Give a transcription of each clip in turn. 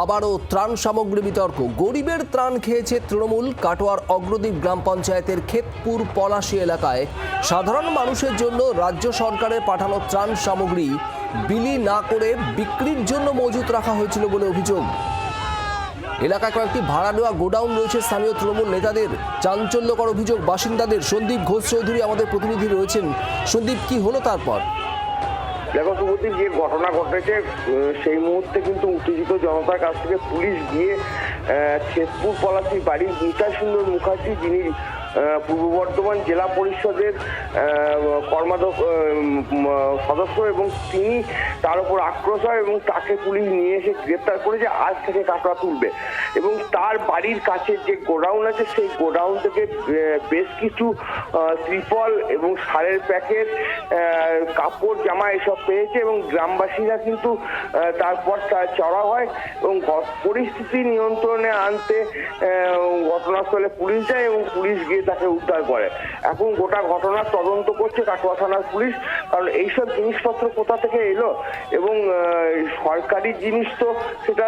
আবারও ত্রাণ সামগ্রী বিতর্ক। গরিবের ত্রাণ খেয়েছে তৃণমূল। কাটোয়ার অগ্রদ্বীপ গ্রাম পঞ্চায়েতের ক্ষেতপুর পলাশী এলাকায় সাধারণ মানুষের জন্য রাজ্য সরকারের পাঠানো ত্রাণ সামগ্রী বিলি না করে বিক্রির জন্য মজুত রাখা হয়েছিল বলে অভিযোগ। এলাকায় কয়েকটি ভাড়া নেওয়া গোডাউন রয়েছে স্থানীয় তৃণমূল নেতাদের। চাঞ্চল্যকর অভিযোগ বাসিন্দাদের। সন্দীপ ঘোষ চৌধুরী আমাদের প্রতিনিধি রয়েছেন। সন্দীপ, কি হলো তারপর? দেখো শুভদীপ, যে ঘটনা ঘটেছে সেই মুহূর্তে কিন্তু উত্তেজিত জনতার কাছ থেকে পুলিশ গিয়ে ক্ষেতপুর পলাশীর বাড়ির মিতা সুন্দর মুখার্জি, যিনি পূর্ব বর্ধমান জেলা পরিষদের কর্মাধ্যক্ষ সদস্য, এবং তিনি তার উপর আক্রোশ হয় এবং তাকে পুলিশ নিয়ে এসে গ্রেপ্তার করে যে আজ থেকে কাঁকড়া তুলবে। এবং তার বাড়ির কাছে যে গোডাউন আছে সেই গোডাউন থেকে বেশ কিছু ত্রিপল এবং সারের প্যাকেট, কাপড় জামা এসব পেয়েছে এবং গ্রামবাসীরা কিন্তু তারপর চড়া হয় এবং পরিস্থিতি নিয়ন্ত্রণে আনতে ঘটনাস্থলে পুলিশ যায় এবং পুলিশ গিয়ে তাকে উদ্ধার করে। এখন গোটা ঘটনার তদন্ত করছে কাটোয়া থানার পুলিশ, কারণ এইসব জিনিসপত্র কোথা থেকে এলো এবং সরকারি জিনিস তো সেটা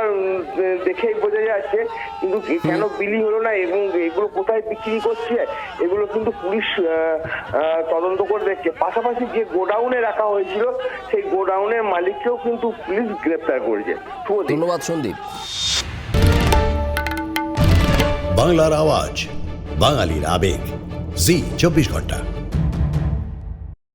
দেখেই বোঝা যাচ্ছে, কিন্তু কেন বিলি হলো না এবং এগুলো কোথায় বিক্রি করছে এগুলো কিন্তু পুলিশ তদন্ত করে দেখছে। পাশাপাশি যে গোডাউনে রাখা হয়েছিল সেই গোডাউনের মালিককেও কিন্তু পুলিশ গ্রেপ্তার করেছে। ধন্যবাদ সন্দীপ। বাংলার আওয়াজ, বাঙালির আবেগ, জি 24 ঘন্টা।